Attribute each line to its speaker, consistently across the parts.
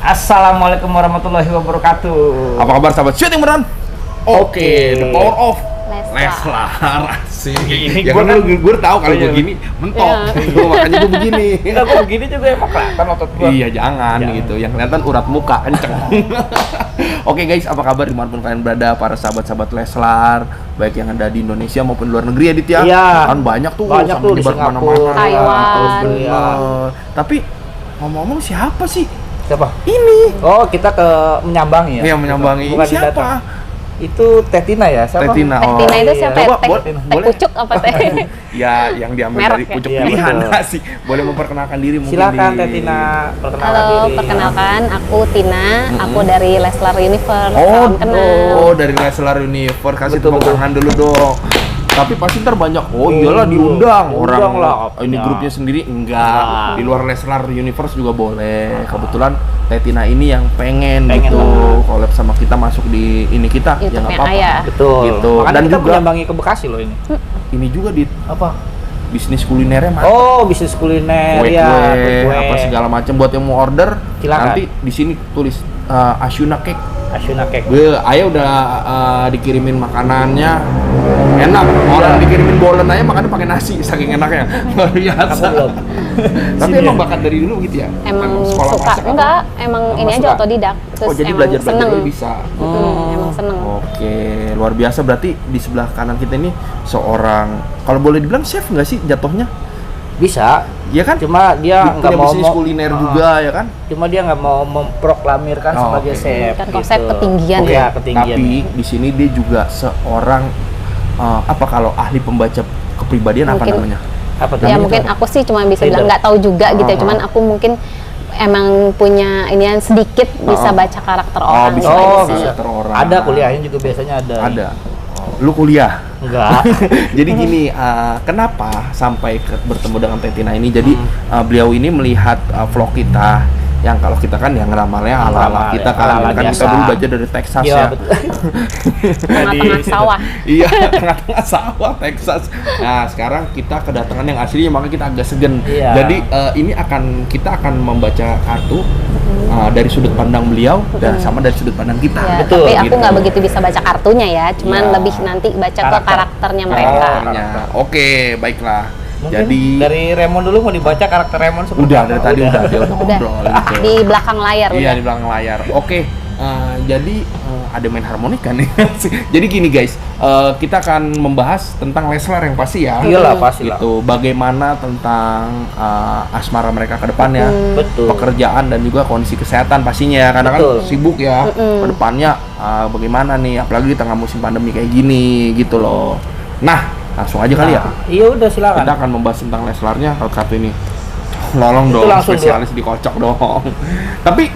Speaker 1: Assalamualaikum warahmatullahi wabarakatuh.
Speaker 2: Apa kabar sahabat syuting beneran? Oke, the power of
Speaker 3: Leslar.
Speaker 2: Asik.
Speaker 1: Ini
Speaker 2: Ya
Speaker 1: gua
Speaker 2: kan
Speaker 1: kan-
Speaker 2: gue tahu kalau
Speaker 1: Iya.
Speaker 2: gue gini mentok.
Speaker 3: Iya.
Speaker 2: Makanya gue begini.
Speaker 1: Enggak, kok begini juga emang kelihatan otot gua.
Speaker 2: Iya jangan
Speaker 1: Jangan.
Speaker 2: gitu, yang kelihatan urat muka kenceng. Oke guys, apa kabar dimanapun kalian berada, para sahabat-sahabat Leslar, baik yang ada di Indonesia maupun luar negeri ya Dit ya?
Speaker 1: Iya.
Speaker 2: Kan banyak tuh,
Speaker 1: Banyak
Speaker 2: sampai
Speaker 1: tuh di
Speaker 2: nyebar
Speaker 1: Singapura,
Speaker 2: kemana-mana.
Speaker 3: Taiwan.
Speaker 2: Bener. Tapi ngomong-ngomong siapa sih
Speaker 1: Siapa?
Speaker 2: ini?
Speaker 1: Oh, kita ke menyambangi ya.
Speaker 2: Yang menyambangi
Speaker 1: Bukan
Speaker 2: siapa?
Speaker 1: datang. Itu Teh Tina ya? Siapa?
Speaker 2: Teh Tina.
Speaker 3: Teh Tina itu
Speaker 1: iya.
Speaker 3: siapa?
Speaker 2: Coba,
Speaker 3: Teh
Speaker 2: boleh.
Speaker 3: pucuk apa teh?
Speaker 2: Ya, yang diambil
Speaker 3: Merek
Speaker 2: dari
Speaker 3: ya?
Speaker 2: pucuk
Speaker 1: Iya,
Speaker 2: pilihan
Speaker 1: betul.
Speaker 2: sih. Boleh memperkenalkan diri mungkin.
Speaker 1: Silakan
Speaker 2: di-
Speaker 1: Teh Tina, perkenalkan
Speaker 3: Halo,
Speaker 1: diri.
Speaker 3: perkenalkan aku Tina, aku dari Leslar Universe.
Speaker 2: Oh,
Speaker 3: Salam kenal.
Speaker 2: oh dari Leslar Universe, kasih
Speaker 1: Betul,
Speaker 2: tepuk
Speaker 1: betul.
Speaker 2: tangan dulu dong. Tapi pasti ntar banyak, iyalah diundang orang
Speaker 1: Undang lah,
Speaker 2: ini
Speaker 1: apanya.
Speaker 2: grupnya sendiri enggak.
Speaker 1: Enggak.
Speaker 2: Di luar Leslar Universe juga boleh. Kebetulan Teh Tina ini yang pengen
Speaker 1: Pengen
Speaker 2: gitu
Speaker 1: banget.
Speaker 2: collab sama kita, masuk di ini kita, ya nggak
Speaker 3: YouTube-nya
Speaker 2: apa-apa.
Speaker 3: Ayah.
Speaker 1: Betul.
Speaker 2: Gitu.
Speaker 1: Makanya
Speaker 2: Dan
Speaker 1: kita
Speaker 2: juga
Speaker 1: menyambangi ke Bekasi loh ini.
Speaker 2: ini juga di
Speaker 1: Apa?
Speaker 2: bisnis kulinernya mantap.
Speaker 1: Oh, bisnis kuliner ya.
Speaker 2: Kue-kue, apa segala macam buat yang mau order.
Speaker 1: Silakan.
Speaker 2: Nanti di sini tulis Ashuna Cake.
Speaker 1: Asyuna Cake.
Speaker 2: Ayah udah dikirimin makanannya enak. Orang dikirimin bolen aja makannya pakai nasi, saking enaknya. Luar biasa.
Speaker 1: Aku belum.
Speaker 2: Tapi
Speaker 1: Sini
Speaker 2: emang
Speaker 1: ya?
Speaker 2: bakat dari dulu gitu ya?
Speaker 3: Emang
Speaker 2: sekolah
Speaker 3: suka
Speaker 2: masak atau-
Speaker 3: enggak? Emang ini
Speaker 2: Emang
Speaker 3: aja
Speaker 2: suka?
Speaker 3: otodidak. Terus
Speaker 2: Oh, jadi
Speaker 3: emang
Speaker 2: belajar
Speaker 3: seneng.
Speaker 2: dulu bisa.
Speaker 3: Emang seneng.
Speaker 2: Oke, luar biasa. Berarti di sebelah kanan kita ini seorang, kalau boleh dibilang chef nggak sih jatuhnya?
Speaker 1: Bisa.
Speaker 2: Iya kan?
Speaker 1: Cuma dia nggak
Speaker 2: Punya
Speaker 1: mau
Speaker 2: bisnis kuliner juga ya kan?
Speaker 1: Cuma dia nggak mau memproklamirkan
Speaker 2: Oh,
Speaker 1: sebagai
Speaker 2: oke.
Speaker 1: chef.
Speaker 3: Kan konsep ketinggian
Speaker 1: Iya,
Speaker 3: ya.
Speaker 1: ketinggian.
Speaker 2: Tapi di sini dia juga seorang apa kalau ahli pembaca kepribadian apa
Speaker 3: Mungkin-
Speaker 2: namanya?
Speaker 1: Apa tuh?
Speaker 3: Ya
Speaker 2: Namanya
Speaker 3: mungkin
Speaker 2: apa?
Speaker 3: aku sih cuma bisa
Speaker 1: Reader.
Speaker 3: bilang nggak tahu juga gitu ya.
Speaker 2: Oh.
Speaker 3: Cuman aku mungkin emang punya ini yang sedikit bisa
Speaker 2: Oh.
Speaker 3: baca karakter orang.
Speaker 2: bisa
Speaker 3: gitu
Speaker 1: Oh,
Speaker 3: aja sih.
Speaker 1: bisa.
Speaker 2: karakter orang.
Speaker 1: Ada kuliahnya juga biasanya ada.
Speaker 2: Ada. Lu kuliah.
Speaker 1: Enggak.
Speaker 2: Jadi gini, kenapa sampai bertemu dengan Teh Tina ini? Jadi beliau ini melihat vlog kita, yang kalau kita kan yang ngeramalnya ala-ala
Speaker 1: Ngeramal
Speaker 2: kita
Speaker 1: ya,
Speaker 2: kan,
Speaker 1: ala-ala
Speaker 2: kan kita
Speaker 1: biasa.
Speaker 2: dulu belajar dari Texas
Speaker 1: Iya,
Speaker 2: ya.
Speaker 1: betul.
Speaker 3: Tengah-tengah sawah.
Speaker 2: Iya, tengah-tengah sawah Texas. Nah, sekarang kita kedatangan yang aslinya, maka kita agak segan.
Speaker 1: Iya.
Speaker 2: Jadi ini kita akan membaca kartu dari sudut pandang beliau dan sama dari sudut pandang kita.
Speaker 3: Ya,
Speaker 1: Betul,
Speaker 3: tapi aku
Speaker 2: gitu.
Speaker 3: nggak begitu bisa baca kartunya ya, cuman
Speaker 2: Iya.
Speaker 3: lebih nanti baca ke
Speaker 1: Karakter.
Speaker 3: karakternya mereka.
Speaker 2: Karakternya. Oke, baiklah.
Speaker 1: Mungkin
Speaker 2: Jadi
Speaker 1: dari Raymond dulu mau dibaca karakter Raymond seperti
Speaker 2: udah
Speaker 1: apa?
Speaker 2: dari tadi udah dia udah
Speaker 3: Udah
Speaker 2: ngobrol gitu.
Speaker 3: di belakang layar
Speaker 2: Iya,
Speaker 3: udah.
Speaker 2: di belakang layar. Oke, jadi ada main harmonika nih. Jadi gini guys, kita akan membahas tentang Leslar yang pasti ya.
Speaker 1: Iyalah, pasti lah.
Speaker 2: Gitu. Bagaimana tentang asmara mereka ke depannya,
Speaker 1: Betul.
Speaker 2: pekerjaan dan juga kondisi kesehatan pastinya ya. Karena
Speaker 1: Betul.
Speaker 2: kan sibuk ya. Ke depannya bagaimana nih, apalagi di tengah musim pandemi kayak gini gitu loh. Nah, langsung aja kali ya.
Speaker 1: Iya udah silakan.
Speaker 2: Kita akan membahas tentang Leslarnya kalau kartu ini. Nolong
Speaker 1: Itu
Speaker 2: dong,
Speaker 1: langsung
Speaker 2: spesialis dikocok dong. Tapi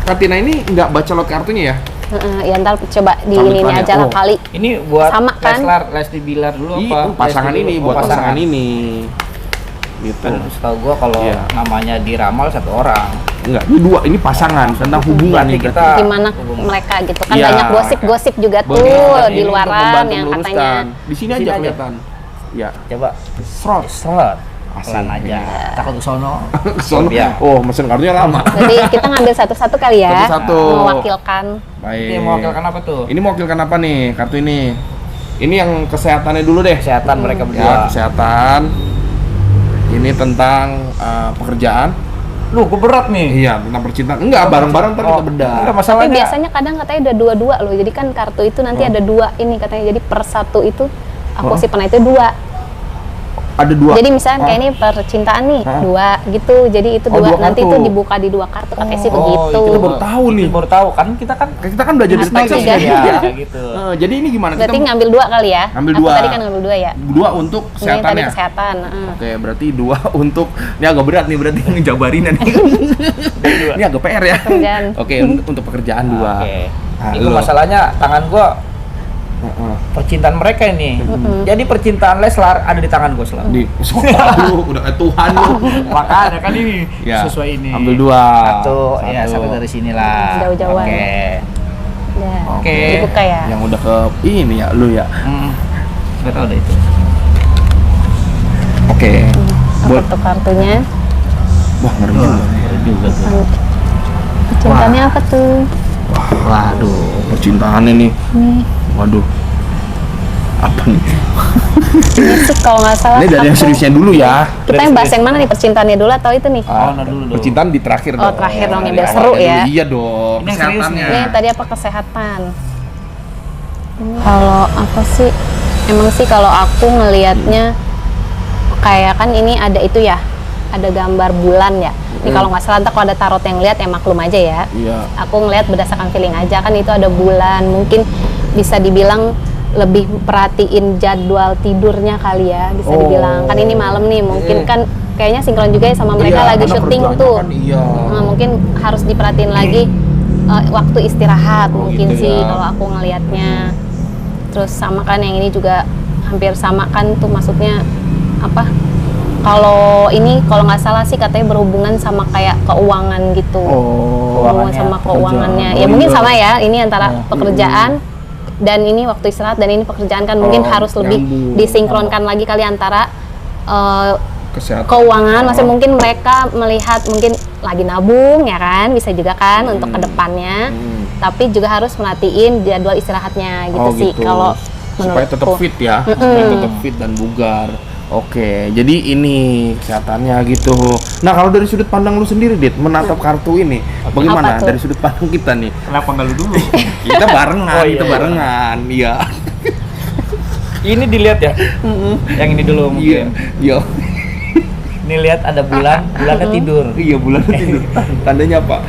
Speaker 2: Katina ini nggak baca lot kartunya ya?
Speaker 3: Ya ntar coba di
Speaker 2: Sambil
Speaker 3: ini
Speaker 2: tanya.
Speaker 3: aja lah
Speaker 2: Oh.
Speaker 3: kali.
Speaker 1: Ini buat
Speaker 3: Sama kan?
Speaker 1: Leslar, Lesti Bilar dulu
Speaker 2: Iya,
Speaker 1: apa?
Speaker 2: pasangan
Speaker 1: Lesti
Speaker 2: ini
Speaker 1: dulu?
Speaker 2: buat
Speaker 1: Oh,
Speaker 2: pasangan ini. Gitu.
Speaker 1: Kan setahu gua kalau
Speaker 2: Iya.
Speaker 1: namanya diramal satu orang.
Speaker 2: Enggak, ini dua, ini pasangan tentang hubungan
Speaker 1: Berarti
Speaker 2: nih
Speaker 1: kita
Speaker 2: berarti.
Speaker 3: Gimana mereka gitu kan
Speaker 2: Iya.
Speaker 3: banyak gosip-gosip juga tuh
Speaker 2: Bener,
Speaker 3: di
Speaker 2: ini untuk
Speaker 3: luaran
Speaker 2: membantu
Speaker 3: yang
Speaker 2: meluruskan.
Speaker 3: katanya
Speaker 2: Di sini
Speaker 1: Di
Speaker 2: aja
Speaker 1: sini aja.
Speaker 2: kelihatan. Ya.
Speaker 1: Coba
Speaker 2: Srot.
Speaker 1: Serot.
Speaker 2: Asik.
Speaker 1: Pelan aja. Takut ke sono.
Speaker 2: Sono.
Speaker 1: Iya.
Speaker 2: Oh, mesin kartunya lama.
Speaker 3: jadi kita ngambil satu-satu kali ya.
Speaker 2: Satu-satu.
Speaker 3: Mewakilkan.
Speaker 2: Baik.
Speaker 1: Ini mewakilkan apa tuh?
Speaker 2: Ini mewakilkan apa nih kartu ini? Ini yang kesehatannya dulu deh.
Speaker 1: Kesehatan mereka
Speaker 2: Ya,
Speaker 1: berdua.
Speaker 2: kesehatan. Ini tentang pekerjaan.
Speaker 1: Lu gue berat nih.
Speaker 2: Iya, tentang percintaan. Enggak, bareng-bareng ntar kita bedah.
Speaker 1: Enggak
Speaker 3: Tapi
Speaker 1: masalahnya.
Speaker 3: biasanya kadang katanya udah dua-dua loh. Jadi kan kartu itu nanti ada dua ini katanya. Jadi per satu itu aku
Speaker 2: Oh.
Speaker 3: sih pernah itu dua.
Speaker 2: Ada dua.
Speaker 3: Jadi misalnya
Speaker 2: Oh.
Speaker 3: kayak ini percintaan nih
Speaker 2: Hah?
Speaker 3: dua gitu. Jadi itu
Speaker 2: Oh,
Speaker 3: dua,
Speaker 2: dua
Speaker 3: nanti
Speaker 2: kartu.
Speaker 3: itu dibuka di dua kartu katanya sih
Speaker 1: Oh,
Speaker 3: begitu.
Speaker 2: kita baru tahu nih.
Speaker 1: Baru tahu kan kita kan
Speaker 2: Kita kan belajar dari
Speaker 3: Asma
Speaker 2: Texas
Speaker 3: tiga.
Speaker 2: ya.
Speaker 1: ya gitu.
Speaker 2: Jadi ini gimana?
Speaker 3: Berarti
Speaker 2: Kita
Speaker 3: ngambil dua kali ya?
Speaker 2: Ngambil
Speaker 3: Aku
Speaker 2: dua.
Speaker 3: tadi kan ngambil dua ya?
Speaker 2: dua untuk
Speaker 3: Ini tadi
Speaker 2: kesehatannya.
Speaker 3: kesehatan.
Speaker 2: Oke, berarti dua untuk ini agak berat nih berarti ngejabarin nih. Ini agak PR ya.
Speaker 3: Pekerjaan.
Speaker 2: Oke, untuk pekerjaan dua.
Speaker 1: Oke.
Speaker 2: Nah,
Speaker 1: Itu
Speaker 2: lu.
Speaker 1: masalahnya tangan gua
Speaker 2: Heeh.
Speaker 1: percintaan mereka ini. Jadi percintaan Leslar ada di tangan gua selalu.
Speaker 2: Di lu udah kayak Tuhan lu.
Speaker 1: Makanya kan ini
Speaker 2: Ya,
Speaker 1: sesuai ini.
Speaker 2: ambil dua.
Speaker 1: Satu, ya satu dari sinilah.
Speaker 3: Jauh-jauhan.
Speaker 1: Oke.
Speaker 3: Ya.
Speaker 1: Oke.
Speaker 3: Dibuka ya?
Speaker 2: Yang udah ke ini ya lu ya.
Speaker 1: Nggak tahu deh itu.
Speaker 2: Oke.
Speaker 3: Aku
Speaker 2: Buat
Speaker 3: tuh kartunya.
Speaker 2: wah ngeri juga.
Speaker 1: Ngeri juga tuh.
Speaker 3: Percintaannya apa tuh?
Speaker 2: Waduh, percintaannya nih.
Speaker 3: Nih,
Speaker 2: Waduh. Apa nih?
Speaker 3: ini sih kalau nggak salah.
Speaker 2: Ini dari yang
Speaker 3: aku-
Speaker 2: seriusnya dulu ya.
Speaker 3: Kita yang bahas yang mana nih, percintaannya dulu atau itu nih?
Speaker 1: nah dulu dong.
Speaker 2: Percintaan di terakhir
Speaker 3: Oh, terakhir dong, yang
Speaker 2: Di
Speaker 3: biar
Speaker 2: awalnya
Speaker 3: seru
Speaker 2: dulu.
Speaker 3: ya.
Speaker 2: Iya dong.
Speaker 1: Ini yang serius nih.
Speaker 2: Kesehatannya.
Speaker 3: Ini tadi apa, kesehatan? Kalau apa sih? Emang sih kalau aku ngelihatnya kayak kan ini ada itu ya, ada gambar bulan ya. Ini kalau nggak salah, ntar kalau ada tarot yang lihat ya maklum aja ya.
Speaker 2: Iya.
Speaker 3: Aku ngelihat berdasarkan feeling aja, kan itu ada bulan, mungkin bisa dibilang lebih perhatiin jadwal tidurnya kali ya, bisa
Speaker 2: Oh.
Speaker 3: dibilang. Kan ini malam nih, mungkin kan kayaknya sinkron juga ya sama mereka
Speaker 2: Iya,
Speaker 3: lagi
Speaker 2: karena
Speaker 3: syuting
Speaker 2: kerjanya
Speaker 3: tuh.
Speaker 2: kan iya.
Speaker 3: Nah, mungkin harus diperhatiin lagi waktu istirahat
Speaker 2: Oh,
Speaker 3: mungkin
Speaker 2: gitu
Speaker 3: sih
Speaker 2: ya.
Speaker 3: kalau aku ngelihatnya. Terus sama kan yang ini juga hampir sama kan tuh, maksudnya apa? Kalau ini kalau nggak salah sih katanya berhubungan sama kayak keuangan gitu.
Speaker 2: Oh.
Speaker 3: Berhubungan
Speaker 1: keuangannya,
Speaker 3: sama keuangannya.
Speaker 2: pekerjaan.
Speaker 3: Ya
Speaker 2: Oh,
Speaker 3: mungkin
Speaker 2: iya.
Speaker 3: sama ya, ini antara
Speaker 1: Ya.
Speaker 3: pekerjaan dan ini waktu istirahat, dan ini pekerjaan kan mungkin
Speaker 2: Oh,
Speaker 3: harus lebih
Speaker 2: nyambung.
Speaker 3: disinkronkan lagi kali antara
Speaker 2: Kesehatan.
Speaker 3: keuangan. Maksudnya
Speaker 2: Oh.
Speaker 3: mungkin mereka melihat mungkin lagi nabung ya kan, bisa juga kan untuk kedepannya. Tapi juga harus merhatiin jadwal istirahatnya gitu
Speaker 2: Oh,
Speaker 3: sih
Speaker 2: gitu.
Speaker 3: kalau
Speaker 2: Supaya tetap
Speaker 3: menurutku.
Speaker 2: fit ya, supaya tetap fit dan bugar. Oke, jadi ini kesehatannya gitu. Nah, kalau dari sudut pandang lu sendiri, Dit, menatap kartu ini, bagaimana
Speaker 3: Apa tuh?
Speaker 2: dari sudut pandang kita nih?
Speaker 1: Kenapa nggak lu dulu?
Speaker 2: Kita barengan,
Speaker 1: Oh, iya,
Speaker 2: kita
Speaker 1: iya.
Speaker 2: barengan, iya.
Speaker 1: Ini dilihat ya. Yang ini dulu
Speaker 2: Iya,
Speaker 1: mungkin.
Speaker 2: iya.
Speaker 1: Ini lihat ada bulannya tidur.
Speaker 2: Iya, bulan tidur. Tandanya apa?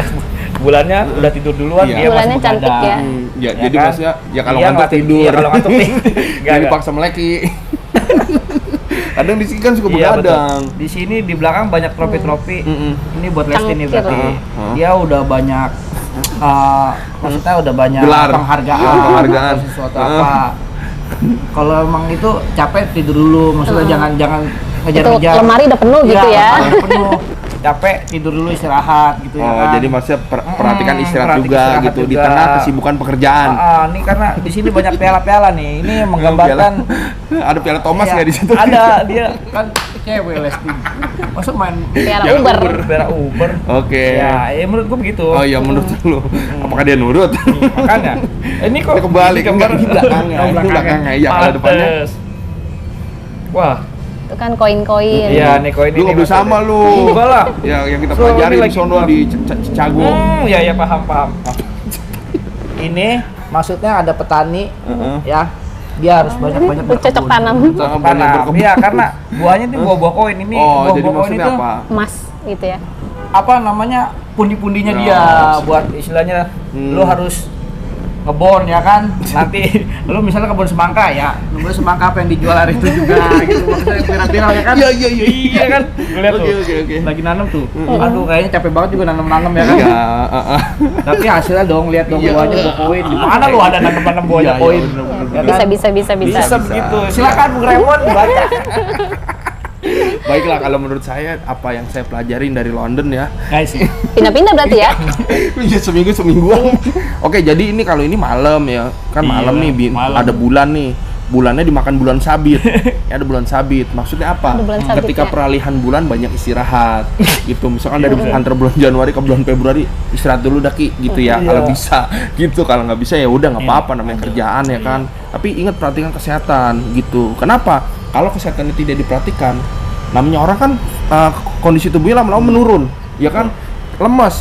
Speaker 1: Bulannya udah tidur duluan,
Speaker 2: Iya.
Speaker 1: dia
Speaker 3: Bulannya
Speaker 1: masih
Speaker 3: cantik
Speaker 1: begadang.
Speaker 3: ya.
Speaker 2: Ya,
Speaker 1: Ya
Speaker 2: jadi
Speaker 1: kan?
Speaker 2: maksudnya ya kalau
Speaker 1: Iya,
Speaker 2: ngantuk
Speaker 1: nggak
Speaker 2: tidur.
Speaker 1: iya, kalau ngantuk tidur.
Speaker 2: Jadi
Speaker 1: Nggak.
Speaker 2: dipaksa meleki. Kadang di sini kan suka
Speaker 1: Iya,
Speaker 2: begadang.
Speaker 1: betul. Di sini di belakang banyak trofi-trofi.
Speaker 2: Mm-mm.
Speaker 1: Ini buat Lesti nih
Speaker 3: Cangkir.
Speaker 1: berarti.
Speaker 2: Heeh.
Speaker 1: Dia udah banyak maksudnya udah banyak
Speaker 2: Gelar.
Speaker 1: penghargaan,
Speaker 2: Iya, penghargaan.
Speaker 1: atau sesuatu
Speaker 2: Heeh.
Speaker 1: apa. Kalau emang itu capek tidur dulu, maksudnya jangan
Speaker 3: Itu
Speaker 1: ngejar-ngejar.
Speaker 3: lemari udah penuh gitu ya.
Speaker 1: lemari penuh. Capek tidur dulu, istirahat gitu ya
Speaker 2: Oh,
Speaker 1: kan.
Speaker 2: jadi maksudnya perhatikan istirahat
Speaker 1: perhatiin
Speaker 2: juga
Speaker 1: istirahat
Speaker 2: gitu di
Speaker 1: juga.
Speaker 2: tengah kesibukan pekerjaan.
Speaker 1: Ini karena di sini banyak piala-piala nih. Ini menggambarkan
Speaker 2: Ada piala Thomas
Speaker 1: iya,
Speaker 2: nggak di situ?
Speaker 1: Ada, dia kan cewek Lesti. Masa main
Speaker 3: Piala
Speaker 2: Piala
Speaker 3: Uber.
Speaker 2: Uber.
Speaker 1: piala Uber?
Speaker 2: Oke.
Speaker 1: Ya menurut gua begitu.
Speaker 2: Oh iya, menurut lu. Apakah dia nurut?
Speaker 1: Makanya. Ini kok
Speaker 2: Dia kebalik,
Speaker 1: gambar
Speaker 2: enggak, ini belakangnya,
Speaker 1: Oh,
Speaker 2: ini belakangnya. Iya, kalau depannya.
Speaker 1: Pantes. Wah,
Speaker 3: Itu kan koin-koin.
Speaker 1: iya nih koin
Speaker 2: Lu
Speaker 1: ini.
Speaker 2: nggak boleh sama lu.
Speaker 1: Enggak lah.
Speaker 2: Ya, yang kita
Speaker 1: So,
Speaker 2: pelajari
Speaker 1: ini
Speaker 2: di
Speaker 1: lagi
Speaker 2: sono
Speaker 1: buat-
Speaker 2: di Cicago.
Speaker 1: Ya paham. Ini maksudnya ada petani ya. Dia harus banyak-banyak
Speaker 3: Cocok tanam.
Speaker 2: Sama banyak
Speaker 1: Tanam.
Speaker 2: berkebun.
Speaker 1: Iya, karena buahnya itu buah-buah koin ini.
Speaker 2: Oh,
Speaker 1: buah-buah
Speaker 2: jadi
Speaker 1: koin
Speaker 2: maksudnya
Speaker 1: itu
Speaker 2: apa?
Speaker 3: Emas gitu ya.
Speaker 1: apa namanya pundi-pundinya
Speaker 2: Ya,
Speaker 1: dia
Speaker 2: maksud-
Speaker 1: buat istilahnya
Speaker 2: Hmm.
Speaker 1: lu harus ngebon ya kan, nanti lu misalnya kebun semangka ya, nunggu semangka apa yang dijual hari itu juga gitu, maksudnya viral-viral ya kan.
Speaker 2: Iya, iya, iya.
Speaker 1: Iya kan, gue lihat
Speaker 2: Oke,
Speaker 1: tuh
Speaker 2: oke, oke.
Speaker 1: lagi nanam tuh, aduh kayaknya capek banget juga nanam-nanam ya kan.
Speaker 2: Iya,
Speaker 1: Tapi hasilnya dong, lihat dong
Speaker 2: Iya.
Speaker 1: buahnya buah koin, di mana lu ada nanam-nanam buahnya
Speaker 2: Iya,
Speaker 1: koin.
Speaker 2: iya, bener-bener.
Speaker 1: Ya kan?
Speaker 3: Bisa.
Speaker 1: Bisa begitu, silakan Bung Raymond baca.
Speaker 2: Baiklah, kalau menurut saya apa yang saya pelajarin dari London ya.
Speaker 1: Guys,
Speaker 3: Pindah-pindah berarti ya.
Speaker 2: Iya, semingguan. Oke, jadi ini kalau ini malam ya, kan
Speaker 1: Iya,
Speaker 2: malam nih,
Speaker 1: malam.
Speaker 2: ada bulan nih. Bulannya dimakan bulan sabit. Ya, ada bulan sabit. Maksudnya apa?
Speaker 3: Ada bulan sabit,
Speaker 2: Ketika
Speaker 3: ya.
Speaker 2: peralihan bulan banyak istirahat. Gitu. Misalkan dari antara bulan Januari ke bulan Februari istirahat dulu dah Ki, gitu ya.
Speaker 1: Iya.
Speaker 2: Kalau bisa. Gitu. Kalau nggak bisa ya udah nggak
Speaker 1: Iya.
Speaker 2: apa-apa, namanya kerjaan ya kan. Tapi ingat perhatikan kesehatan gitu. Kenapa? Kalau kesehatannya tidak diperhatikan, namanya orang kan kondisi tubuhnya lama-lama menurun, ya kan, lemes,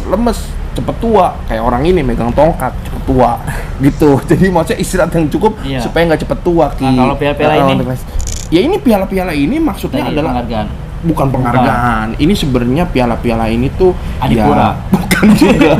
Speaker 2: cepet tua, kayak orang ini megang tongkat, cepet tua, gitu. Jadi maksudnya istirahat yang cukup
Speaker 1: Iya.
Speaker 2: supaya nggak cepet tua. Ki.
Speaker 1: Nah, kalau piala-piala ini?
Speaker 2: Ya ini piala-piala ini maksudnya
Speaker 1: Tadi
Speaker 2: adalah
Speaker 1: penghargaan.
Speaker 2: bukan penghargaan. Ini sebenarnya piala-piala ini tuh
Speaker 1: Adipura.
Speaker 2: bukan juga.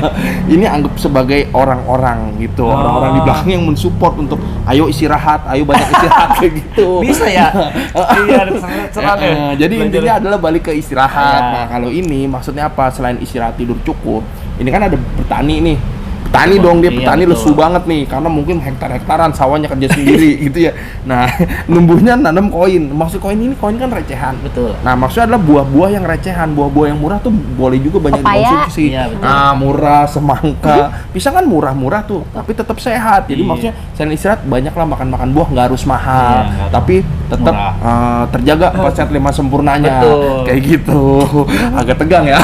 Speaker 2: Ini anggap sebagai orang-orang gitu, orang-orang di belakang yang mensupport untuk ayo istirahat, ayo banyak istirahat kayak gitu.
Speaker 1: Bisa ya? Iya, ada pesan-pesan ya.
Speaker 2: Jadi intinya adalah balik ke istirahat.
Speaker 1: Ya.
Speaker 2: Nah, kalau ini maksudnya apa? Selain istirahat tidur cukup, ini kan ada petani nih. Petani dong, dia
Speaker 1: Iya,
Speaker 2: petani
Speaker 1: betul.
Speaker 2: lesu banget nih karena mungkin hektar-hektaran sawahnya kerja sendiri gitu ya. Nah, numbuhnya nanam koin. Maksud koin ini, koin kan recehan.
Speaker 1: Betul.
Speaker 2: Nah, maksudnya adalah buah-buah yang recehan, buah-buah yang murah tuh boleh juga banyak
Speaker 3: Pepaya.
Speaker 2: dikonsumsi.
Speaker 1: Iya, betul.
Speaker 2: Nah, murah, semangka, pisang kan murah-murah tuh, tapi tetap sehat. Jadi
Speaker 1: Iya.
Speaker 2: maksudnya selain istirahat banyaklah makan-makan buah, nggak harus mahal,
Speaker 1: Iya, nggak
Speaker 2: tapi tetap
Speaker 1: murah.
Speaker 2: terjaga 4 sehat 5 sempurnanya.
Speaker 1: Betul.
Speaker 2: Kayak gitu. Agak tegang ya.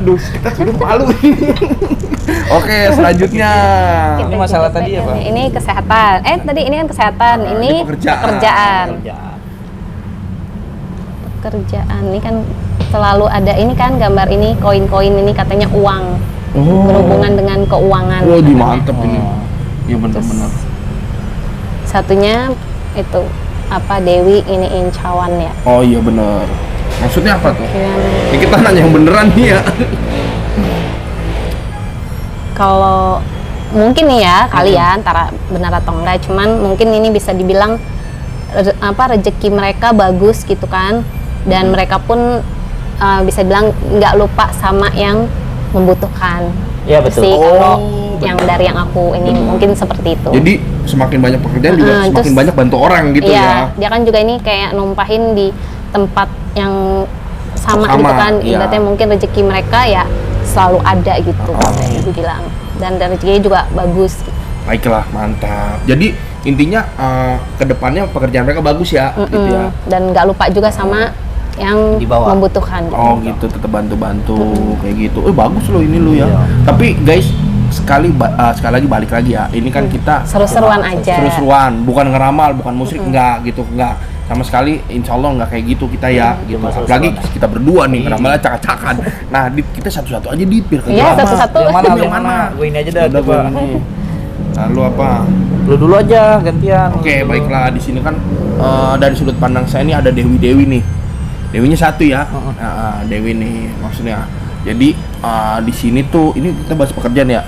Speaker 2: Aduh, kita sudah malu. Oke, selanjutnya.
Speaker 1: Ini masalah tadi apa?
Speaker 3: Ini kesehatan. Tadi ini kan kesehatan. Ini pekerjaan. Pekerjaan ini kan selalu ada ini kan gambar ini koin-koin ini katanya uang. Berhubungan dengan keuangan.
Speaker 2: Oh,
Speaker 3: katanya.
Speaker 2: mantep ini. Iya benar-benar.
Speaker 3: Satunya itu apa Dewi ini Incawan ya.
Speaker 2: Oh iya benar. Maksudnya apa tuh?
Speaker 3: Yang
Speaker 2: Ya, kita nanya yang beneran nih ya.
Speaker 3: kalau mungkin nih ya kalian antara benar atau enggak, cuman mungkin ini bisa dibilang rezeki mereka bagus gitu kan, dan mereka pun bisa bilang nggak lupa sama yang membutuhkan.
Speaker 1: Iya betul.
Speaker 3: Sih kalau
Speaker 2: benar.
Speaker 3: yang dari yang aku ini mungkin seperti itu.
Speaker 2: Jadi semakin banyak pekerjaan juga semakin
Speaker 3: terus-
Speaker 2: banyak bantu orang gitu
Speaker 3: Iya,
Speaker 2: ya.
Speaker 3: dia kan juga ini kayak numpahin di tempat yang sama
Speaker 2: Sama,
Speaker 3: gitu kan.
Speaker 2: iya.
Speaker 3: Ibaratnya mungkin rezeki mereka ya selalu ada gitu katanya dibilang. Dan dari rezekinya juga bagus.
Speaker 2: Baiklah, mantap. Jadi intinya kedepannya pekerjaan mereka bagus ya, gitu ya.
Speaker 3: Dan nggak lupa juga sama yang
Speaker 1: Di bawah.
Speaker 3: membutuhkan. Gitu.
Speaker 2: Oh gitu, tetap bantu-bantu kayak gitu. Bagus loh ini lo ya.
Speaker 1: Iya.
Speaker 2: Tapi guys, sekali lagi balik lagi ya. Ini kan kita
Speaker 3: Seru-seruan aja.
Speaker 2: Seru-seruan, bukan ngeramal, bukan musrik, enggak gitu, enggak. Sama sekali insya Allah enggak kayak gitu kita ya, gitu.
Speaker 1: cuma
Speaker 2: Apalagi
Speaker 1: seru-seruan.
Speaker 2: kita berdua nih,
Speaker 1: Iya.
Speaker 2: ngeramalnya cakak-cakan. Nah, kita satu-satu aja Dit, biar
Speaker 3: Iya,
Speaker 2: kerja.
Speaker 3: satu-satu.
Speaker 1: Yang mana?
Speaker 2: Yang
Speaker 1: Yang
Speaker 2: mana?
Speaker 1: mana? Gue ini aja dah.
Speaker 2: Udah,
Speaker 1: Coba.
Speaker 2: gua ini. Lalu apa?
Speaker 1: Lu dulu aja gantian.
Speaker 2: Oke, baiklah. Di sini kan dari sudut pandang saya ini ada Dewi nih. Dewinya satu ya. Dewi nih maksudnya. Jadi di sini tuh ini kita bahas pekerjaan ya.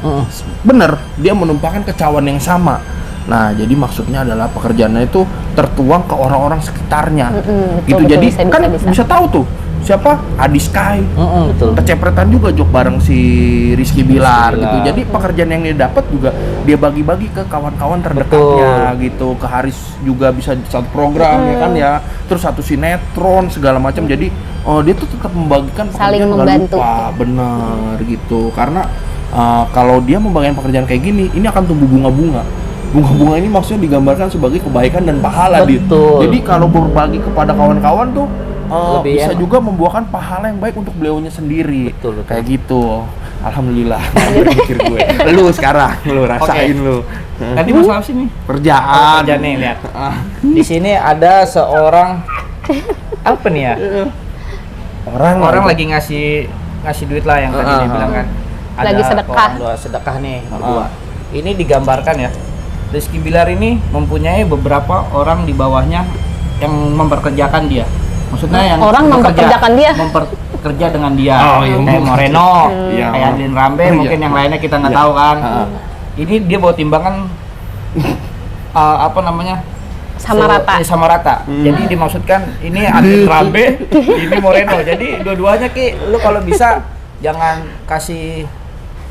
Speaker 2: Bener, dia menumpahkan kecawan yang sama. Nah, jadi maksudnya adalah pekerjaannya itu tertuang ke orang-orang sekitarnya.
Speaker 3: Betul,
Speaker 2: Gitu.
Speaker 3: betul,
Speaker 2: Jadi
Speaker 3: bisa,
Speaker 2: kan
Speaker 3: bisa.
Speaker 2: bisa tahu tuh siapa Adi Sky.
Speaker 1: Betul.
Speaker 2: Kecepretan juga jok bareng si Rizky Bilar gitu.
Speaker 1: Bilar.
Speaker 2: Jadi pekerjaan yang dia dapat juga dia bagi-bagi ke kawan-kawan terdekatnya gitu. Ke Haris juga bisa satu program ya kan ya. Terus satu sinetron segala macam. Jadi dia tuh tetap membagikan
Speaker 3: Saling
Speaker 2: pekerjaan, nggak
Speaker 3: membantu.
Speaker 2: lupa. Bener gitu. Karena kalau dia membagikan pekerjaan kayak gini, ini akan tumbuh bunga-bunga. Bunga-bunga ini maksudnya digambarkan sebagai kebaikan dan pahala. Dit.
Speaker 1: Betul.
Speaker 2: Jadi kalau berbagi kepada kawan-kawan tuh
Speaker 1: Lebih
Speaker 2: bisa
Speaker 1: enak.
Speaker 2: juga membuahkan pahala yang baik untuk beliaunya sendiri.
Speaker 1: Betul.
Speaker 2: Kayak gitu. Alhamdulillah. Berpikir gue. Lu sekarang lu rasain lu.
Speaker 1: Nanti masalah sini.
Speaker 2: Kerjaan.
Speaker 1: Kerjaan nih lihat.
Speaker 2: Ah.
Speaker 1: Di sini ada seorang apa nih ya? Orang lagi ngasih duit lah yang tadi dia bilang kan. Ada
Speaker 3: Lagi sedekah.
Speaker 1: orang dua sedekah nih berdua. Ini digambarkan ya. Rizky Bilar ini mempunyai beberapa orang di bawahnya yang memperkerjakan dia. Maksudnya yang
Speaker 3: Orang memperkerjakan dia?
Speaker 1: Memperkerja dengan dia.
Speaker 2: Oh, iya,
Speaker 1: Kayak Moreno,
Speaker 2: Iya.
Speaker 1: kayak Adlin Rambe,
Speaker 2: Oh, iya.
Speaker 1: mungkin yang lainnya kita nggak
Speaker 2: Iya.
Speaker 1: tahu kan. Ini dia bawa timbangan apa namanya?
Speaker 3: Sama rata.
Speaker 1: Sama rata. Jadi dimaksudkan ini Adlin Rambe, ini Moreno. Jadi dua-duanya lu kalau bisa jangan kasih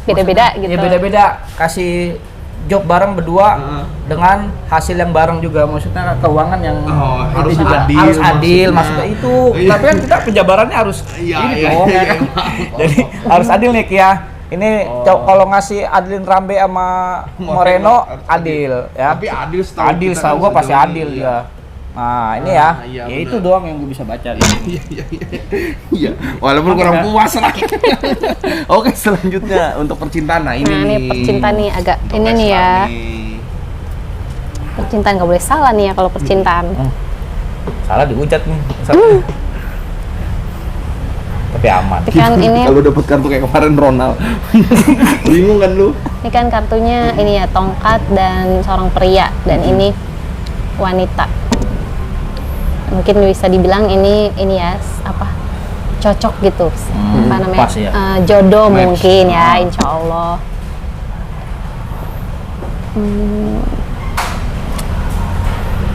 Speaker 3: Beda-beda gitu.
Speaker 1: ya beda-beda, kasih job bareng berdua dengan hasil yang bareng juga, maksudnya keuangan yang
Speaker 2: harus
Speaker 1: itu juga
Speaker 2: adil
Speaker 1: harus adil
Speaker 2: maksudnya.
Speaker 1: maksudnya itu.
Speaker 2: Iya.
Speaker 1: Tapi kan kita penjabarannya harus
Speaker 2: Iya,
Speaker 1: ini
Speaker 2: iya,
Speaker 1: dong ya
Speaker 2: iya.
Speaker 1: kan. Jadi harus adil nih ya. Ini kalau ngasih Adlin Rambe sama Moreno adil ya.
Speaker 2: Tapi adil setahu
Speaker 1: Adil
Speaker 2: kita
Speaker 1: setahu
Speaker 2: kan
Speaker 1: gua pasti
Speaker 2: sejauh
Speaker 1: adil
Speaker 2: ini,
Speaker 1: ya. Nah, ini ya.
Speaker 2: iya,
Speaker 1: Ya
Speaker 2: benar.
Speaker 1: itu doang yang gue bisa baca.
Speaker 2: Iya, walaupun kurang puas lah. Oke, selanjutnya untuk percintaan. Nah, ini
Speaker 3: Nah, ini
Speaker 2: nih.
Speaker 3: percintaan nih agak
Speaker 2: Untuk
Speaker 3: ini nih
Speaker 2: Leslar
Speaker 3: ya.
Speaker 2: nih.
Speaker 3: Percintaan nggak boleh salah nih ya kalau percintaan.
Speaker 1: Salah dihujat nih. Tapi aman.
Speaker 3: Tapi kan ini
Speaker 2: Kalau dapat kartu kayak kemarin Ronald. Bingung kan lu?
Speaker 3: ini kan kartunya ini ya tongkat dan seorang pria dan ini wanita. Mungkin bisa dibilang ini ya apa cocok gitu. Apa namanya?
Speaker 1: pas ya.
Speaker 3: Jodoh
Speaker 2: Match.
Speaker 3: mungkin ya, insya Allah.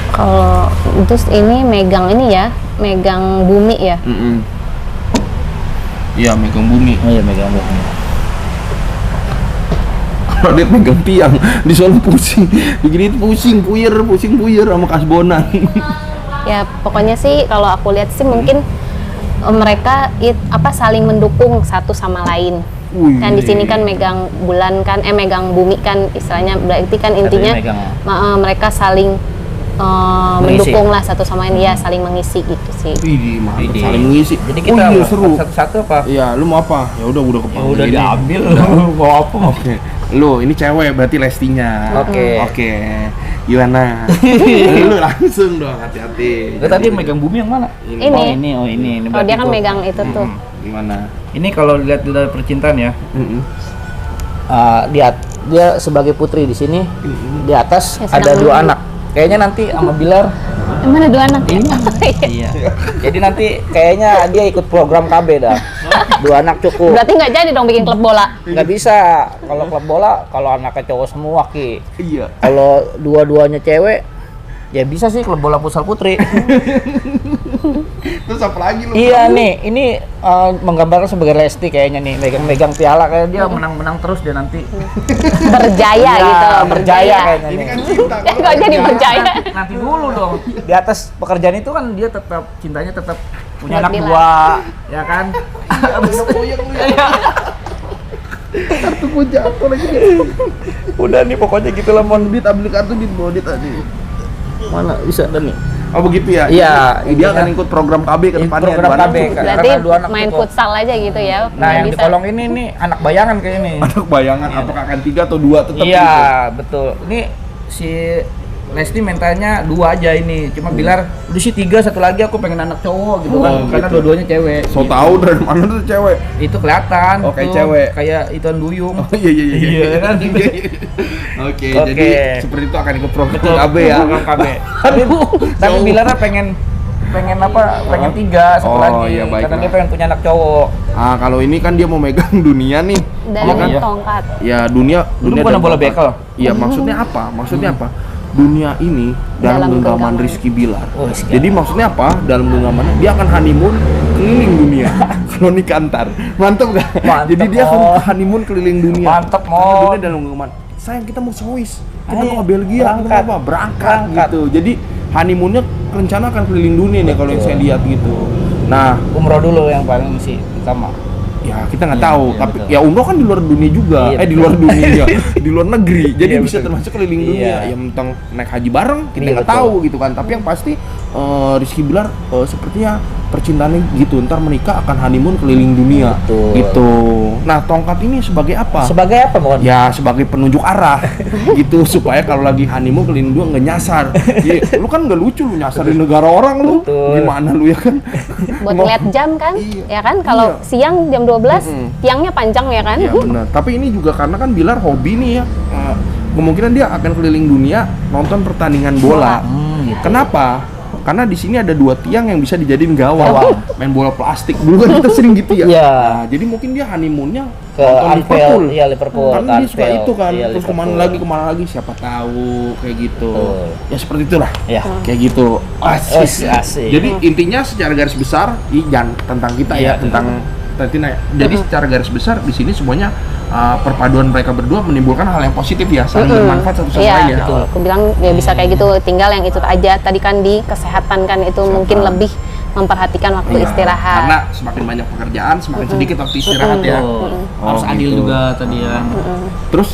Speaker 3: Kalau terus ini megang ini ya, megang bumi ya.
Speaker 2: Iya, megang bumi.
Speaker 1: Oh iya megang bumi.
Speaker 2: Kalau dia megang tiang, di sono pusing. Begini pusing puyir sama kasbonan.
Speaker 3: Ya pokoknya sih kalau aku lihat sih mungkin mereka apa saling mendukung satu sama lain.
Speaker 2: Wih.
Speaker 3: Kan di sini kan megang bulan kan megang bumi kan istilahnya berarti kan intinya
Speaker 1: megang.
Speaker 3: mereka saling
Speaker 1: Mengisi.
Speaker 3: mendukung lah satu sama lain, ya saling mengisi gitu sih.
Speaker 2: Widih, mantap,
Speaker 1: Widih.
Speaker 2: saling mengisi.
Speaker 1: Jadi kita
Speaker 2: iya, seru.
Speaker 1: satu-satu apa?
Speaker 2: Iya, lu mau apa? Ya udah
Speaker 1: Ya
Speaker 2: kepanggil.
Speaker 1: udah
Speaker 2: ini.
Speaker 1: diambil. Mau apa?
Speaker 2: Oke. Lu ini cewek berarti Lestinya.
Speaker 1: Oke.
Speaker 2: Oke. Gimana? Lu langsung dong, hati-hati.
Speaker 1: Lu tadi megang bumi yang mana?
Speaker 3: Ini.
Speaker 1: Oh ini.
Speaker 3: Oh, dia kan
Speaker 1: berarti gua-
Speaker 3: megang itu tuh.
Speaker 2: Gimana?
Speaker 1: Ini kalau dilihat dari percintaan ya,
Speaker 2: Mm-mm.
Speaker 1: dia sebagai putri di sini, di atas
Speaker 3: Ya,
Speaker 1: ada
Speaker 3: sedang
Speaker 1: 2
Speaker 3: menunggu.
Speaker 1: anak. Kayaknya nanti sama Bilar.
Speaker 3: Mana 2 anak?
Speaker 1: Iya. Jadi nanti kayaknya dia ikut program KB dah. 2 anak cukup.
Speaker 3: Berarti nggak jadi dong bikin klub bola.
Speaker 1: Nggak bisa. Kalau klub bola, kalau anaknya cowok semua Ki.
Speaker 2: Iya.
Speaker 1: Kalau dua-duanya cewek, ya bisa sih klub bola futsal putri.
Speaker 2: Terus apa lagi lu?
Speaker 1: Iya nih, ini menggambarkan sebagai Lesti kayaknya nih, megang-megang piala kayak dia menang-menang terus dia nanti.
Speaker 3: Berjaya
Speaker 1: Iya,
Speaker 3: gitu,
Speaker 1: berjaya kayaknya
Speaker 2: Ini
Speaker 1: nih.
Speaker 2: kan cinta.
Speaker 3: Ya nggak jadi berjaya.
Speaker 1: Nanti dulu dong. Di atas pekerjaan itu kan dia tetap cintanya tetap punya
Speaker 3: Buat
Speaker 1: anak
Speaker 3: Bilar.
Speaker 1: 2, ya kan?
Speaker 2: Udah puyeng lu ya. Kartu gua jatuh lagi.
Speaker 1: Udah nih pokoknya gitu lah mon.
Speaker 2: Dit ambil kartu dit bawa dit tadi.
Speaker 1: Mana bisa ada nih?
Speaker 2: Oh begitu ya?
Speaker 1: Iya,
Speaker 2: Dia
Speaker 1: intinya-
Speaker 2: akan ikut program KB ke
Speaker 1: Ikut
Speaker 2: depannya.
Speaker 1: program
Speaker 2: dua anak
Speaker 1: KB,
Speaker 2: cukup.
Speaker 1: Kak.
Speaker 3: Berarti
Speaker 1: Karena 2 anak
Speaker 3: main
Speaker 1: cukup.
Speaker 3: futsal aja gitu ya.
Speaker 1: Nah,
Speaker 3: nggak
Speaker 1: yang di
Speaker 3: bisa.
Speaker 1: kolong ini nih anak bayangan kayak ini.
Speaker 2: Anak bayangan apakah akan 3 atau 2 tetap
Speaker 1: Iya,
Speaker 2: gitu?
Speaker 1: betul. Ini si Lesti mintanya 2 aja ini. Cuma Bilar, udah sih 3, satu lagi aku pengen anak cowok gitu kan.
Speaker 2: Oh,
Speaker 1: Karena
Speaker 2: gitu.
Speaker 1: dua-duanya cewek.
Speaker 2: So
Speaker 1: Gitu.
Speaker 2: tahu dari mana tuh cewek?
Speaker 1: Itu kelihatan.
Speaker 2: Oh, kayak
Speaker 1: tuh.
Speaker 2: cewek.
Speaker 1: Kayak Ituan Duyung.
Speaker 2: Oh iya iya iya.
Speaker 1: Iya, kan?
Speaker 2: Oke,
Speaker 1: Oke.
Speaker 2: jadi seperti itu akan ikut program
Speaker 1: Betul,
Speaker 2: KB ya.
Speaker 1: program KB. Tapi
Speaker 2: jauh.
Speaker 1: Bilar pengen apa? Pengen 3 satu
Speaker 2: Oh,
Speaker 1: lagi.
Speaker 2: iya, baiklah.
Speaker 1: Karena dia pengen punya anak cowok.
Speaker 2: Ah, kalau ini kan dia mau megang dunia nih.
Speaker 3: Dan
Speaker 2: Iya kan?
Speaker 1: Iya.
Speaker 3: tongkat.
Speaker 2: Ya dunia
Speaker 1: Itu bukan
Speaker 2: dan
Speaker 1: bola
Speaker 2: tongkat.
Speaker 1: bekel.
Speaker 2: Iya, maksudnya apa? Maksudnya apa? Dunia ini dalam
Speaker 3: Dalam
Speaker 2: genggaman
Speaker 3: genggaman.
Speaker 2: Rizky Bilar.
Speaker 1: Oh, Rizky.
Speaker 2: Jadi maksudnya apa? Dalam genggamannya dia akan honeymoon keliling dunia. Kalau nikah antar. Mantap gak?
Speaker 1: Mantep,
Speaker 2: Jadi dia akan
Speaker 1: Mon.
Speaker 2: honeymoon keliling dunia.
Speaker 1: Mantep,
Speaker 2: Karena
Speaker 1: Mon.
Speaker 2: dunia dalam genggaman. Sayang kita mau Swiss, kita
Speaker 1: Ayo,
Speaker 2: mau ke Belgia, kita
Speaker 1: berangkat.
Speaker 2: mau apa? Berangkat
Speaker 1: Berangkat.
Speaker 2: gitu. Jadi honeymoonnya rencana akan keliling dunia nih kalau yang saya lihat gitu. Nah,
Speaker 1: Umroh dulu yang paling sih utama.
Speaker 2: ya kita nggak
Speaker 1: Iya,
Speaker 2: tahu,
Speaker 1: iya,
Speaker 2: tapi
Speaker 1: betul.
Speaker 2: ya umroh kan di luar dunia juga,
Speaker 1: Iya,
Speaker 2: di
Speaker 1: betul.
Speaker 2: luar dunia, di luar negeri, jadi
Speaker 1: Iya,
Speaker 2: bisa
Speaker 1: betul.
Speaker 2: termasuk keliling
Speaker 1: Iya.
Speaker 2: dunia. Ya tentang naik haji bareng kita
Speaker 1: Iya,
Speaker 2: nggak
Speaker 1: betul.
Speaker 2: tahu gitu kan, tapi yang pasti Rizky Bilar sepertinya percintaannya gitu, ntar menikah akan honeymoon keliling dunia,
Speaker 1: Betul.
Speaker 2: gitu. Nah tongkat ini sebagai apa?
Speaker 1: Sebagai apa, Mon?
Speaker 2: Ya sebagai penunjuk arah gitu supaya kalau lagi honeymoon keliling dunia nggak nyasar. Ya, lu kan nggak lucu lu nyasar di negara orang lu.
Speaker 1: Betul.
Speaker 2: Gimana lu ya kan?
Speaker 3: Buat
Speaker 2: Ngo-
Speaker 3: lihat jam kan?
Speaker 2: Iya.
Speaker 3: Ya kan? Kalau
Speaker 2: Iya.
Speaker 3: siang jam 12,
Speaker 2: Mm-mm.
Speaker 3: tiangnya panjang ya kan?
Speaker 2: Iya benar. Tapi ini juga karena kan Bilar hobi nih ya. Kemungkinan dia akan keliling dunia nonton pertandingan bola.
Speaker 1: Gitu.
Speaker 2: Kenapa? Karena di sini ada 2 tiang yang bisa dijadiin gawang.
Speaker 1: Gawang.
Speaker 2: Main bola plastik dulu kan kita sering gitu ya.
Speaker 1: Iya.
Speaker 2: Nah, jadi mungkin dia honeymoonnya
Speaker 1: Ke
Speaker 2: nonton
Speaker 1: Anfield, iya Liverpool.
Speaker 2: Karena
Speaker 1: ke
Speaker 2: dia suka
Speaker 1: Anfield.
Speaker 2: itu kan.
Speaker 1: Iya,
Speaker 2: Terus
Speaker 1: Liverpool.
Speaker 2: kemana lagi siapa tahu kayak gitu.
Speaker 1: Betul.
Speaker 2: Ya seperti itulah.
Speaker 1: Ya.
Speaker 2: Kayak gitu.
Speaker 1: Asik.
Speaker 2: Jadi intinya secara garis besar, jangan tentang kita
Speaker 1: Iya,
Speaker 2: ya, tentang Tatina ya. Jadi secara garis besar di sini semuanya perpaduan mereka berdua menimbulkan hal yang positif ya, saling bermanfaat satu sama
Speaker 3: Iya,
Speaker 2: lain ya.
Speaker 3: betul. Aku bilang ya bisa kayak gitu. Tinggal yang itu aja. Tadi kan di kesehatan kan itu mungkin lebih memperhatikan waktu
Speaker 2: Iya,
Speaker 3: istirahat.
Speaker 2: Karena semakin banyak pekerjaan, semakin sedikit waktu istirahat ya.
Speaker 1: Betul.
Speaker 2: Oh,
Speaker 1: Harus adil
Speaker 2: gitu.
Speaker 1: juga tadi ya.
Speaker 2: Terus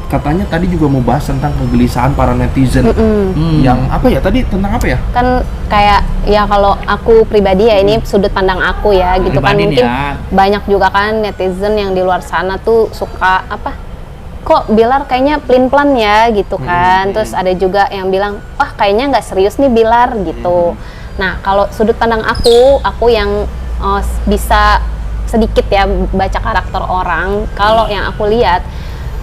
Speaker 2: katanya tadi juga mau bahas tentang kegelisahan para netizen. Yang apa ya tadi tentang apa ya?
Speaker 3: Kan kayak ya kalau aku pribadi ya ini sudut pandang aku ya gitu kan,
Speaker 1: Pribadi nih
Speaker 3: mungkin
Speaker 1: ya.
Speaker 3: banyak juga kan netizen yang di luar sana tuh suka apa, kok Bilar kayaknya pelin-pelan ya gitu kan. Terus ada juga yang bilang wah kayaknya nggak serius nih Bilar gitu. Nah kalau sudut pandang aku yang bisa sedikit ya baca karakter orang, kalau yang aku lihat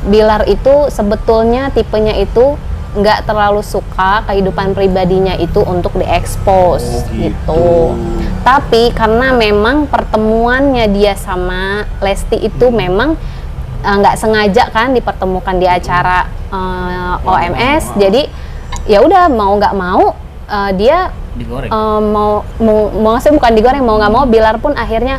Speaker 3: Bilar itu sebetulnya tipenya itu nggak terlalu suka kehidupan pribadinya itu untuk diekspos gitu. Tapi karena memang pertemuannya dia sama Lesti itu memang nggak sengaja kan dipertemukan di acara OMS. Jadi ya udah mau nggak mau dia
Speaker 1: Digoreng.
Speaker 3: mau maksudnya bukan digoreng, mau nggak mau Bilar pun akhirnya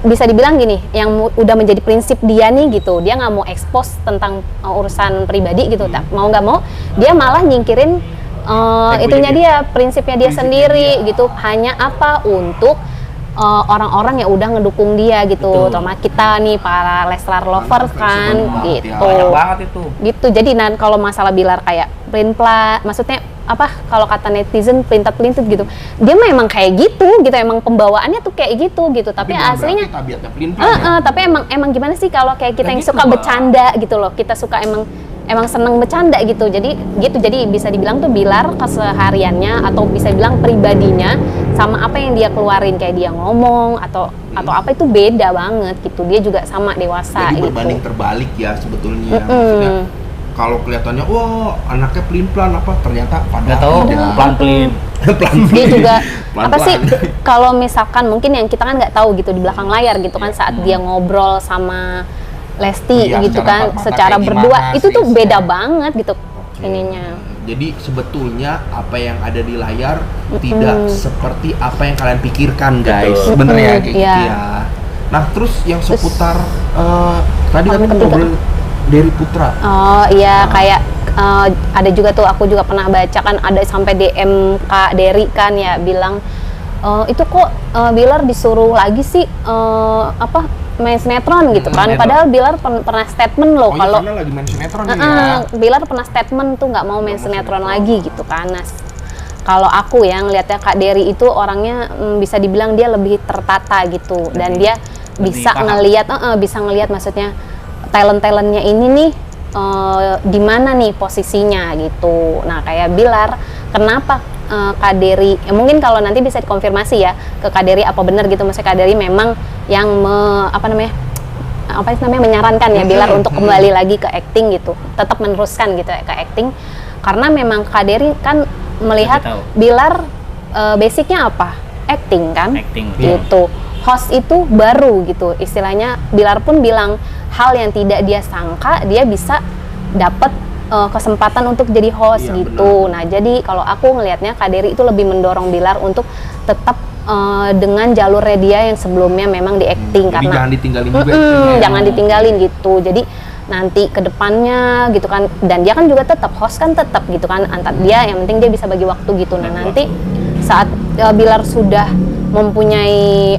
Speaker 3: bisa dibilang gini, yang udah menjadi prinsip dia nih gitu, dia nggak mau ekspos tentang urusan pribadi gitu, mau nggak mau dia malah nyingkirin itunya dia, prinsipnya dia sendiri gitu, hanya apa untuk orang-orang yang udah ngedukung dia gitu,
Speaker 1: Betul.
Speaker 3: terutama kita nih para Leslar lovers kan
Speaker 2: Banyak banget
Speaker 3: gitu.
Speaker 2: ya.
Speaker 1: Banyak banget itu.
Speaker 3: Gitu. Jadi kalau masalah Bilar kayak pelin-pelan, maksudnya apa kalau kata netizen pelintat-pelintut gitu. Dia memang kayak gitu, emang pembawaannya tuh kayak gitu. Tapi
Speaker 2: bukan
Speaker 3: aslinya
Speaker 2: berarti tabiatnya pelin-pelan ya.
Speaker 3: tapi emang gimana sih kalau kayak kita
Speaker 1: Ya
Speaker 3: yang
Speaker 1: gitu,
Speaker 3: suka
Speaker 1: Mbak.
Speaker 3: bercanda gitu loh. Kita suka emang seneng bercanda gitu. Jadi bisa dibilang tuh Bilar kesehariannya atau bisa bilang pribadinya sama apa yang dia keluarin kayak dia ngomong atau apa itu beda banget gitu. Dia juga sama dewasa
Speaker 2: Jadi
Speaker 3: gitu.
Speaker 2: berbanding terbalik ya sebetulnya.
Speaker 3: Mm-mm.
Speaker 2: Maksudnya kalau kelihatannya wah anaknya pelin-pelan apa ternyata
Speaker 1: Nggak
Speaker 2: padahal
Speaker 1: tahu
Speaker 2: tidak.
Speaker 1: pelan-pelin.
Speaker 2: Pelan-pelan.
Speaker 3: Dia juga
Speaker 2: Pelan-pelan.
Speaker 3: apa sih kalau misalkan mungkin yang kita kan nggak tahu gitu di belakang layar gitu kan saat dia ngobrol sama Lesti
Speaker 2: Iya,
Speaker 3: gitu
Speaker 2: secara
Speaker 3: kan
Speaker 2: empat mata
Speaker 3: secara
Speaker 2: kayak
Speaker 3: berdua
Speaker 2: gimana
Speaker 3: itu
Speaker 2: sih,
Speaker 3: tuh beda
Speaker 2: Seth?
Speaker 3: banget gitu
Speaker 2: Oke.
Speaker 3: ininya.
Speaker 2: Jadi sebetulnya apa yang ada di layar tidak seperti apa yang kalian pikirkan guys.
Speaker 1: Betul.
Speaker 2: Bener ya kayak
Speaker 3: Iya.
Speaker 2: gitu ya. Nah terus yang seputar tadi kan
Speaker 3: ketiga.
Speaker 2: ngobrol dari Putra.
Speaker 3: Oh iya kayak ada juga tuh aku juga pernah baca kan ada sampai DM Kak Dery kan ya bilang itu kok Bilar disuruh lagi sih main sinetron gitu kan.
Speaker 1: sinetron.
Speaker 3: Padahal Bilar pernah statement loh
Speaker 2: Oh iya,
Speaker 3: kalau
Speaker 2: karena lagi main sinetron nih ya.
Speaker 3: Bilar pernah statement tuh nggak mau main sinetron lagi gitu kan. Nah, kalau aku ya ngelihatnya Kak Dery itu orangnya bisa dibilang dia lebih tertata gitu dan dia
Speaker 1: lebih
Speaker 3: bisa
Speaker 1: paham.
Speaker 3: bisa ngelihat maksudnya talent-talentnya ini nih di mana nih posisinya gitu. Nah, kayak Bilar kenapa Kak Dery mungkin kalau nanti bisa dikonfirmasi ya ke Kak Dery apa benar gitu maksudnya Kak Dery memang yang menyarankan ya Bilar untuk kembali lagi ke acting gitu, tetap meneruskan gitu ya ke acting karena memang Kak Dery kan melihat
Speaker 1: Lebih tahu.
Speaker 3: Bilar basicnya apa? Acting kan?
Speaker 1: Acting.
Speaker 3: Gitu. Host itu baru gitu. Istilahnya Bilar pun bilang hal yang tidak dia sangka dia bisa dapat kesempatan untuk jadi host
Speaker 2: Iya,
Speaker 3: gitu.
Speaker 2: benar.
Speaker 3: Nah, jadi kalau aku ngelihatnya Kak Dery itu lebih mendorong Bilar untuk tetap dengan jalurnya dia yang sebelumnya memang di acting
Speaker 2: Jadi
Speaker 3: karena
Speaker 2: jangan ditinggalin juga actingnya ya.
Speaker 3: jangan ditinggalin gitu. Jadi nanti ke depannya gitu kan dan dia kan juga tetap host kan tetap gitu kan antar dia yang penting dia bisa bagi waktu gitu. Nah, nanti saat Bilar sudah mempunyai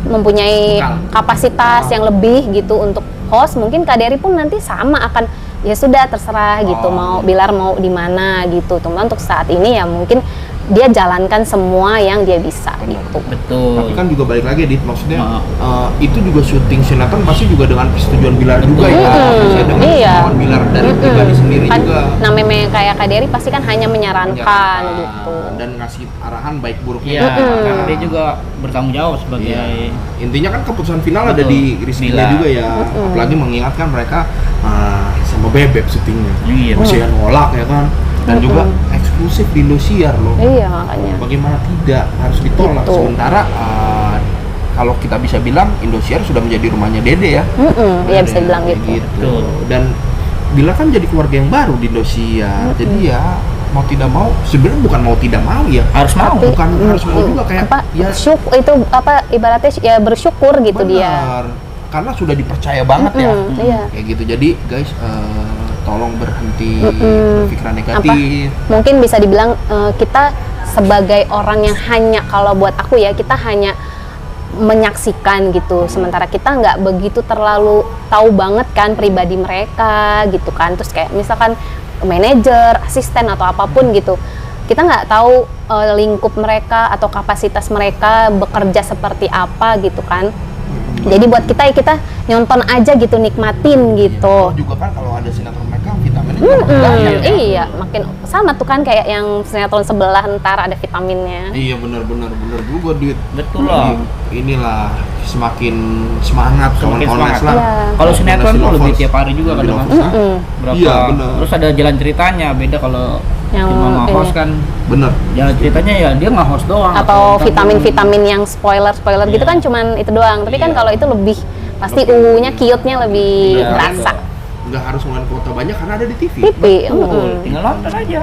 Speaker 3: mempunyai
Speaker 2: Bekal.
Speaker 3: kapasitas yang lebih gitu untuk host, mungkin Kak Dery pun nanti sama akan ya sudah terserah gitu mau Bilar mau di mana gitu. Cuma untuk saat ini ya mungkin dia jalankan semua yang dia bisa gitu.
Speaker 1: Betul.
Speaker 2: Tapi kan juga balik lagi Dit, maksudnya
Speaker 1: Heeh.
Speaker 2: itu juga syuting sinetron pasti juga dengan persetujuan Bilar juga ya.
Speaker 3: Mm-mm,
Speaker 2: Maksudnya dengan
Speaker 3: iya.
Speaker 2: kemauan Bilar dari pribadi sendiri
Speaker 3: Kan
Speaker 2: juga.
Speaker 3: namanya kayak Kak Dery pasti kan hanya menyarankan
Speaker 2: Menyarankan
Speaker 3: gitu.
Speaker 2: dan ngasih arahan baik buruknya.
Speaker 1: Iya, karena dia juga bertanggung jawab sebagai
Speaker 2: Iya. Intinya kan keputusan final ada
Speaker 1: Betul.
Speaker 2: di Rizky
Speaker 1: Bilar.
Speaker 2: juga ya. Apalagi mengingatkan mereka sama Bebek syutingnya.
Speaker 1: Iya.
Speaker 2: Masih nolak ya kan. Dan juga eksklusif di Indosiar loh.
Speaker 3: Iya makanya.
Speaker 2: Bagaimana tidak harus ditolak.
Speaker 3: Gitu.
Speaker 2: Sementara kalau kita bisa bilang Indosiar sudah menjadi rumahnya Dede ya.
Speaker 3: Iya bisa dibilang gitu.
Speaker 1: Betul.
Speaker 2: Dan Bila kan jadi keluarga yang baru di Indosiar. Jadi ya mau tidak mau sebenarnya bukan mau tidak mau ya.
Speaker 1: Harus mau.
Speaker 3: Tapi,
Speaker 2: Bukan harus mau juga kayak
Speaker 3: apa
Speaker 2: ya
Speaker 3: itu apa ibaratnya ya bersyukur gitu dia.
Speaker 2: benar. Karena sudah dipercaya banget ya.
Speaker 3: Iya.
Speaker 2: Kayak gitu. Jadi guys tolong berhenti berpikiran negatif.
Speaker 3: Mungkin bisa dibilang kita sebagai orang yang hanya kalau buat aku ya kita hanya menyaksikan gitu sementara kita nggak begitu terlalu tahu banget kan pribadi mereka gitu kan terus kayak misalkan manajer, asisten atau apapun gitu kita nggak tahu lingkup mereka atau kapasitas mereka bekerja seperti apa gitu kan jadi buat kita ya kita nyonton aja gitu nikmatin gitu.
Speaker 2: Oh, juga kan kalau ada sinetron mereka vitaminnya juga makin banyak ya.
Speaker 3: Iya, makin sama tuh kan kayak yang sinetron sebelah ntar ada vitaminnya.
Speaker 2: Iya benar juga duit.
Speaker 1: Betul loh.
Speaker 2: Inilah semakin semangat
Speaker 1: Semakin
Speaker 2: kawan-kawan
Speaker 1: semangat.
Speaker 2: Leslar.
Speaker 3: Iya.
Speaker 1: Kalau sinetron
Speaker 2: Industri
Speaker 1: tuh lebih
Speaker 2: lovers.
Speaker 1: tiap hari juga
Speaker 2: Lebih
Speaker 1: kadang
Speaker 2: lovers, kan?
Speaker 1: berapa.
Speaker 2: Iya, benar.
Speaker 1: Terus ada jalan ceritanya beda kalau
Speaker 3: Yang
Speaker 1: cuma nge-host
Speaker 3: ini.
Speaker 1: kan
Speaker 2: Bener.
Speaker 1: jalan ceritanya ya dia nge-host doang
Speaker 3: Atau
Speaker 1: Atau
Speaker 3: vitamin-vitamin yang spoiler gitu
Speaker 1: Iya.
Speaker 3: kan cuman itu doang. Tapi kan
Speaker 2: Iya.
Speaker 3: kalau itu lebih pasti UU-nya cute-nya lebih
Speaker 1: Iya.
Speaker 3: berasa.
Speaker 2: Nggak harus ngeluarin kuota banyak karena ada di TV.
Speaker 3: TV,
Speaker 1: Betul, tinggal nonton aja.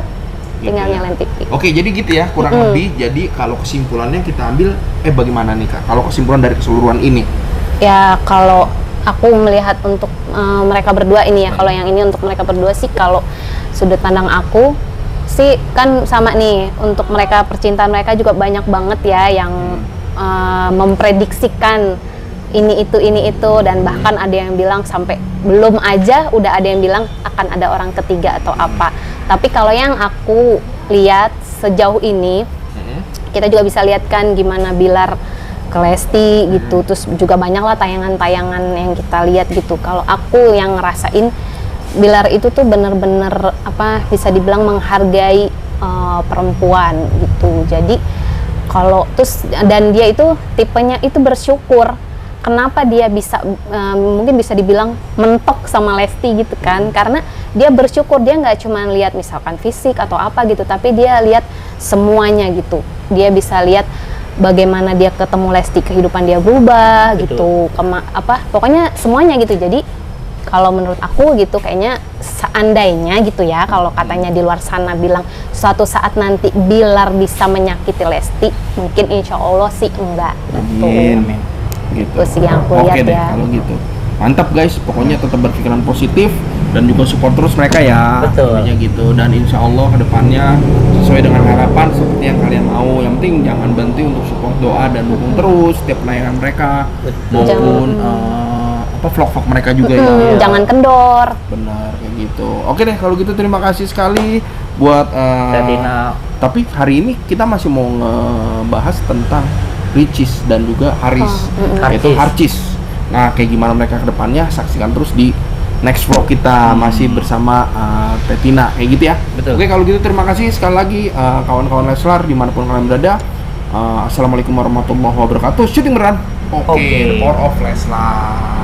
Speaker 3: tinggal
Speaker 2: Gitu ya.
Speaker 3: nyalain TV.
Speaker 2: Oke, jadi gitu ya, kurang lebih. Jadi kalau kesimpulannya kita ambil, bagaimana nih Kak? Kalau kesimpulan dari keseluruhan ini,
Speaker 3: Ya kalau aku melihat untuk mereka berdua ini ya, kalau yang ini untuk mereka berdua sih kalau sudut pandang aku sih kan sama nih untuk mereka percintaan mereka juga banyak banget ya yang memprediksikan ini itu dan bahkan ada yang bilang sampai belum aja udah ada yang bilang akan ada orang ketiga atau apa. Tapi kalau yang aku lihat sejauh ini, kita juga bisa lihat kan gimana Bilar ke Lesti gitu, terus juga banyak lah tayangan-tayangan yang kita lihat gitu. Kalau aku yang ngerasain Bilar itu tuh bener-bener apa bisa dibilang menghargai perempuan gitu. Jadi kalau terus dan dia itu tipenya itu bersyukur. Kenapa dia bisa mungkin bisa dibilang mentok sama Lesti gitu kan, karena dia bersyukur, dia nggak cuma lihat misalkan fisik atau apa gitu, tapi dia lihat semuanya gitu. Dia bisa lihat bagaimana dia ketemu Lesti, kehidupan dia berubah. Betul. Gitu pokoknya semuanya gitu. Jadi kalau menurut aku gitu kayaknya seandainya gitu ya, kalau katanya di luar sana bilang suatu saat nanti Bilar bisa menyakiti Lesti, mungkin insya Allah sih enggak gitu.
Speaker 2: Amin. Gitu.
Speaker 3: Itu sih yang aku lihat
Speaker 2: deh,
Speaker 3: ya.
Speaker 2: kalau gitu mantap guys, pokoknya tetap berpikiran positif dan juga support terus mereka ya.
Speaker 1: Betul.
Speaker 2: Intinya gitu, dan insya Allah kedepannya sesuai dengan harapan seperti yang kalian mau. Yang penting jangan berhenti untuk support, doa dan dukung terus setiap penayangan mereka.
Speaker 1: Betul.
Speaker 2: Maupun vlog-vlog mereka juga ya.
Speaker 3: Jangan kendor.
Speaker 2: Benar kayak gitu. Oke deh kalau gitu, terima kasih sekali buat
Speaker 1: Tina.
Speaker 2: Tapi hari ini kita masih mau ngebahas tentang Ricis dan juga Haris, yaitu Harcis. Nah, kayak gimana mereka ke depannya, saksikan terus di next vlog kita masih bersama Tina, kayak gitu ya.
Speaker 1: Betul.
Speaker 2: Oke, kalau gitu terima kasih sekali lagi kawan-kawan Leslar dimanapun kalian berada. Assalamualaikum warahmatullahi wabarakatuh. Syuting beneran. Oke, the power of Leslar.